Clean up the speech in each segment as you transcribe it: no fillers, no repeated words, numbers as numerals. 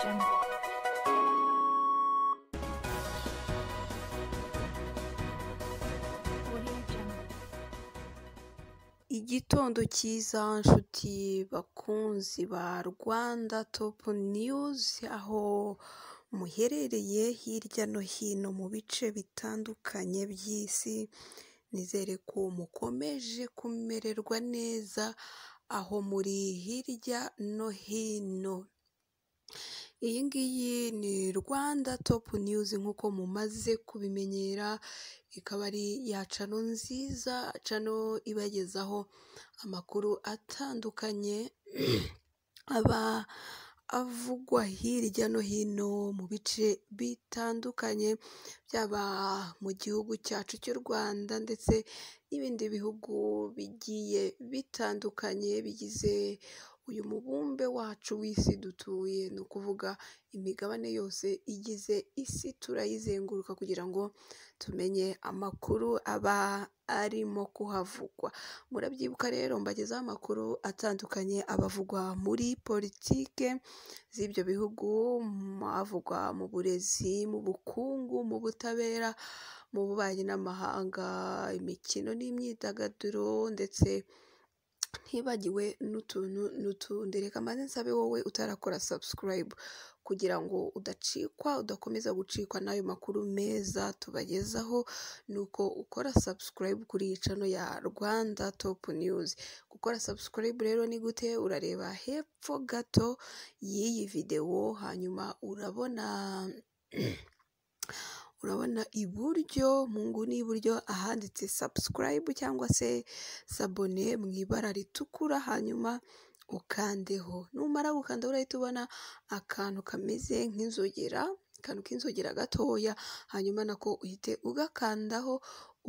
Jungle. Audio Jungle. Igitondo cyiza nshuti bakunzi ba Rwanda Top News, aho muherereye hirya no hino mu bice bitandukanye by'isi. Nizere ko mukomeje kumererwa neza aho muri hirya no hino. Iyi ngiyi ni Rwanda Top News nk'uko mumaze kubimenyera, ikaba ari ya cano nziza, cano ibagezaho amakuru atandukanye aba avugwa hirya no hino mu bice bitandukanye, byaba mu gihugu cyacu cy'u Rwanda ndetse n'ibindi bihugu bigiye bitandukanye bigize uyu mubumbe wacu w'isi dutuye. Ni ukuvuga imigabane yose igize isi turayizenguruka kugira ngo tumenye amakuru aba arimo kuhavugwa. Murabyibuka rero mbagezaho amakuru atandukanye abavugwa muri politike z'ibyo bihugu, avugwa mu burezi, mu bukungu, mu butabera, mu bubanyi n'amahanga, imikino n'imyidagaduro, ndetse ntibagiwe n'utuntu n'utundi. Reka mbanze nsabe wowe utarakora subscribe kugira ngo udakomeza gucikwa n'ayo makuru meza tubagezaho, nuko ukora subscribe kuri iyi channel ya Rwanda Top News. Gukora subscribe rero ni gute? Urareba hepfo gato y'iyi video, hanyuma urabona iburyo, mu nguni y'iburyo ahanditse subscribe cyangwa se s'abone mu ibara ritukura, hanyuma ukandeho. Numara gukanda urahita ubona akantu kameze nk'inzogera, akantu k'inzogera gatoya, hanyuma nako uhite ugakandaho,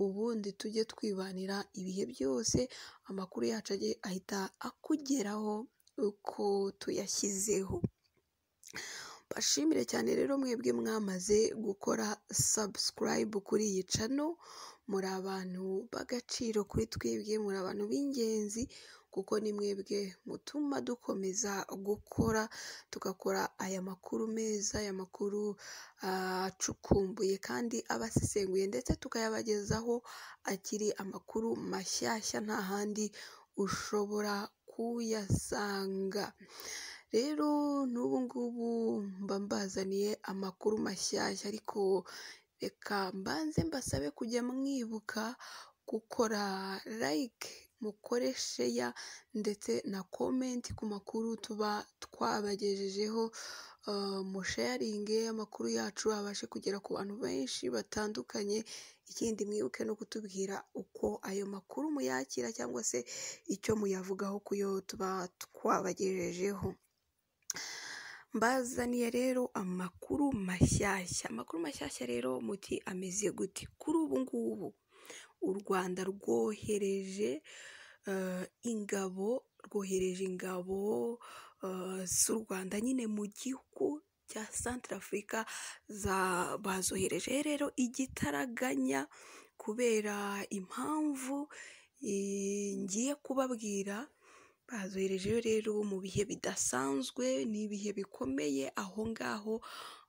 ubundi tujye twibanira ibihe byose, amakuru yacu ahita akugeraho uko tuyashyizeho. Bashimire cyane rero mwebwe mwamaze gukora subscribe kuri iyi channel, muri abantu b'agaciro kuri twebwe, muri abantu b'ingenzi, kuko ni mwebwe mutuma dukomeza gukora, tugakora aya makuru meza, aya makuru acukumbuye kandi abasesenguye, ndetse tukayabagezaho akiri amakuru mashyashya, nta handi ushobora kuyasanga. Rero n'ubu ngubu mba mbazaniye amakuru mashyashya, ariko reka mbanze mbasabe kujya mwibuka gukora like, mukore share ndetse na comment ku makuru tuba twabagejejeho, musharinge amakuru yacu abashe kugera ku bantu benshi batandukanye. Ikindi mwibuke no kutubwira uko ayo makuru muyakira cyangwa se icyo muyavugaho kuyo tuba twabagejejeho. Mbazaniye rero amakuru mashyashya. Amakuru mashyashya rero muti ameze gute? Kuri ubu ngubu u Rwanda rwohereje ingabo z'u Rwanda nyine mu gihugu cya Centrafrica, bazohereje rero igitaraganya kubera impamvu ngiye kubabwira. Bazoherejeyo rero mu bihe bidasanzwe, n'ibihe bikomeye aho ngaho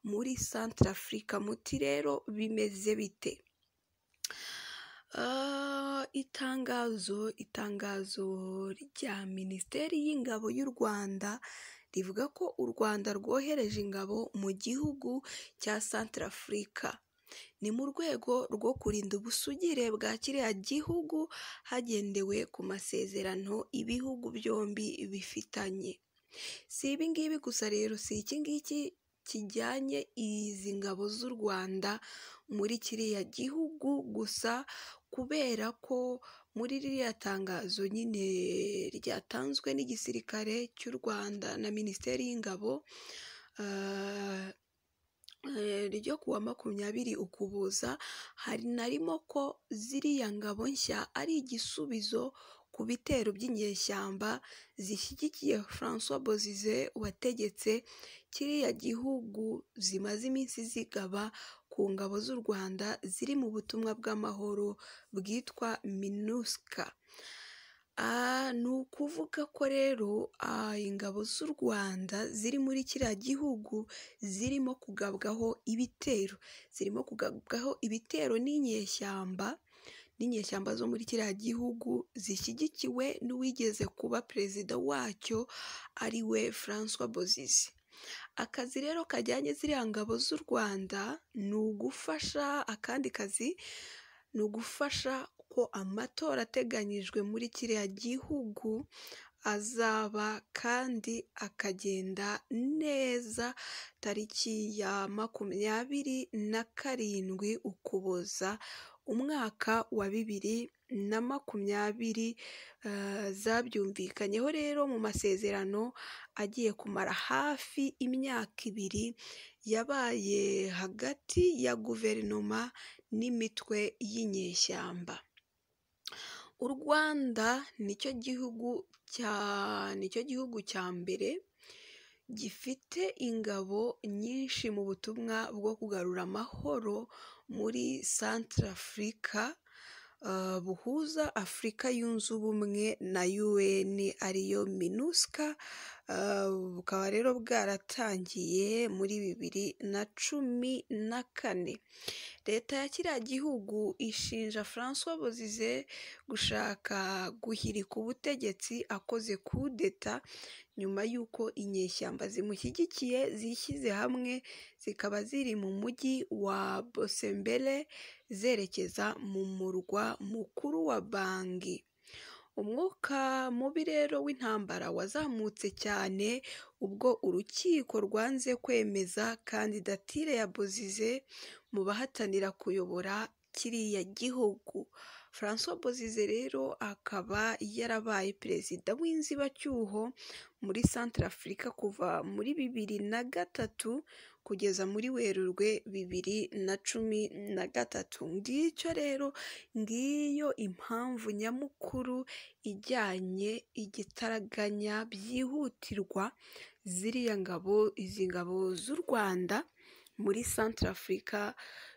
muri Centrafrica. Muti rero bimeze bite? Itangazo rya Minisiteri y'Ingabo y'u Rwanda rivuga ko u Rwanda rwohereje ingabo mu gihugu cya Centrafrica. Ni mu rwego rwo kurinda ubusugire bwa kiriya gihugu hagendewe ku masezerano ibihugu byombi bifitanye. Si ibi ngibi gusa rero, si iki ngiki kijyanye izi ngabo z'u Rwanda muri kiriya gihugu gusa, kubera ko muri ririya tangazo nyine ryatanzwe n'igisirikare cy'u Rwanda na Minisiteri y'Ingabo ryo kuwa 20 Ukuboza, harimo ko ziriya ngabo nshya ari igisubizo ku bitero by'inyeshyamba zishyigikiye Francois Bozize wategetse kiriya gihugu, zimaze iminsi zigaba ku ngabo z'u Rwanda ziri mu butumwa bw'amahoro bwitwa MINUSCA. Ni ukuvuga ko rero ingabo z'u Rwanda ziri muri kiriya gihugu zirimo kugabwaho ibitero n'inyeshyamba zo muri kiriya gihugu zishyigikiwe n'uwigeze kuba perezida wacyo ari we Francois Bozize. Akazi rero kajyanye ziriya ngabo z'u Rwanda akandi kazi ni ugufasha ko amatora ateganyijwe muri kiriya gihugu azaba kandi akagenda neza tariki ya 27 Ukuboza umwaka wa 2020, zabyumvikanyeho rero mu masezerano agiye kumara hafi imyaka 2 yabaye hagati ya guverinoma n'imitwe y'inyeshyamba. U Rwanda nicyo gihugu cya mbere gifite ingabo nyinshi mu butumwa bwo kugarura amahoro muri Centrafrica, buhuza Afurika yunze ubumwe na UN ariyo MINUSCA, bukaba rero bwaratangiye muri 2014. Leta ya kiriya gihugu ishinja Francois Bozize gushaka guhirika ubutegetsi akoze kudeta nyuma y'uko inyeshyamba zimushyigikiye zishyize hamwe zikaba ziri mu mujyi wa Bosebele zerekeza mu murwa mukuru wa Bangui. Umwuka mubi rero w'intambara wazamutse cyane ubwo urukiko rwanze kwemeza kandidatire ya Bozize mu bahatanira kuyobora kiriya gihugu. Francois Bozize rero akaba yarabaye perezida w'inzibacyuho muri Centrafrica kuva muri 2003 kugeza muri Werurwe 2013. Ngiyo impamvu nyamukuru ijyanye igitaraganya byihutirwa izi ngabo z'u Rwanda muri Centrafrica,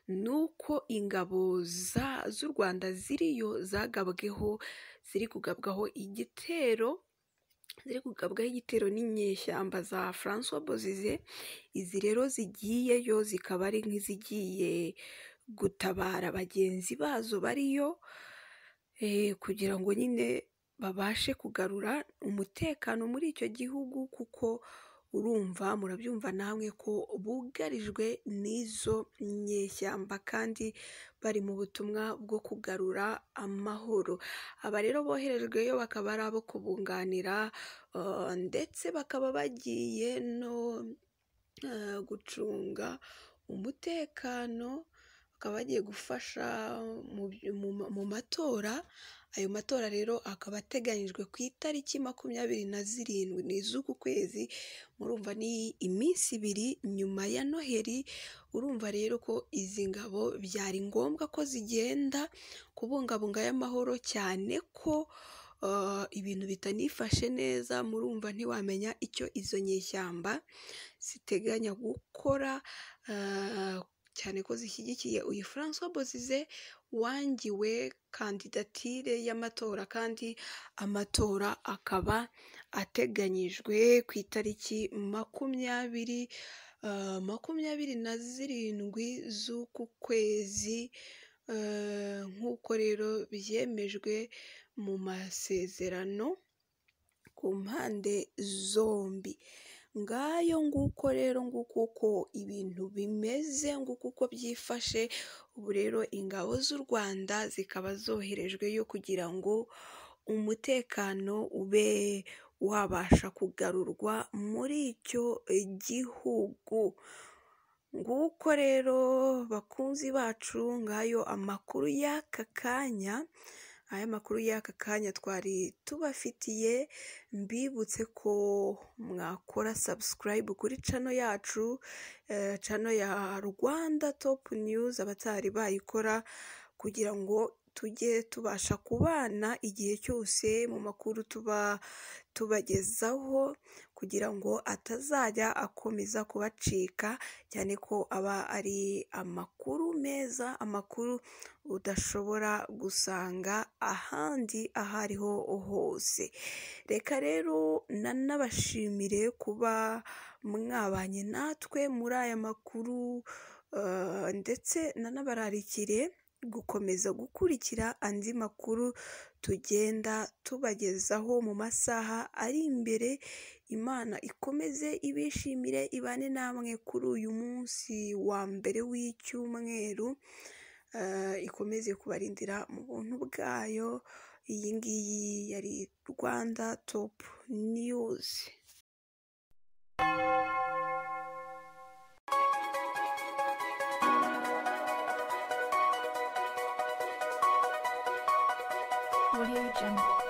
nuko ingabo z'u Rwanda ziriyo ziri kugabwaho igitero n'inyeshyamba za Francois Bozize. Izi rero zigiyeyo zikaba ari nk'izigiye gutabara bagenzi bazo bariyo, kugira ngo nyine babashe kugarura umutekano muri icyo gihugu, kuko murabyumva namwe ko bugarijwe n'izo nyeshyamba kandi bari mu butumwa bwo kugarura amahoro. Aba rero boherejweyo bakaba ari abo kubunganira, ndetse bakaba bagiye no gucunga umutekano, bakaba bagiye gufasha mu matora. Ayo matora rero akaba ateganyijwe ku itariki 27 z'uku kwezi. Murumva ni iminsi 2 nyuma ya Noheli. Urumva rero ko izi ngabo byari ngombwa ko zigenda kubungabunga y'amahoro, cyane ko ibintu bitanifashe neza. Murumva ntiwamenya icyo izo nyeshyamba ziteganya gukora, cyane ko zishyigikiye uyu Francois Bozize wangiwe kandidatire y'amatora, kandi amatora akaba ateganyijwe ku itariki 27 z'uku kwezi, nk'uko rero byemejwe mu masezerano ku mpande zombi. Nguko rero uko ibintu bimeze, nguko uko byifashe. Ubu rero ingabo z'u Rwanda zikaba zoherejweyo kugira ngo umutekano ube wabasha kugarurwa muri icyo gihugu. Nguko rero bakunzi bacu, ngayo amakuru y'aka kanya. Aya makuru y'aka kanya twari tubafitiye. Mbibutse ko mwakora subscribe kuri channel yacu, channel ya Rwanda Top News abatari bayikora, kugira ngo tujye tubasha kubana igihe cyose mu makuru tuba tubagezaho. kugira ngo atazajya akomeza kubacika, cyane ko aba ari amakuru meza, amakuru udashobora gusanga ahandi aho ariho hose. Reka rero nanabashimire kuba mwabanye natwe muri aya makuru, ndetse nanabararikire gukomeza gukurikira andi makuru tugenda tubagezaho mu masaha ari imbere. Imana ikomeze ibishimire, ibane namwe kuri uyu munsi wa mbere w'icyumweru, ikomeze kubarindira mu buntu bwayo. Iyi ngiyi yari Rwanda Top News. Audio Jungle.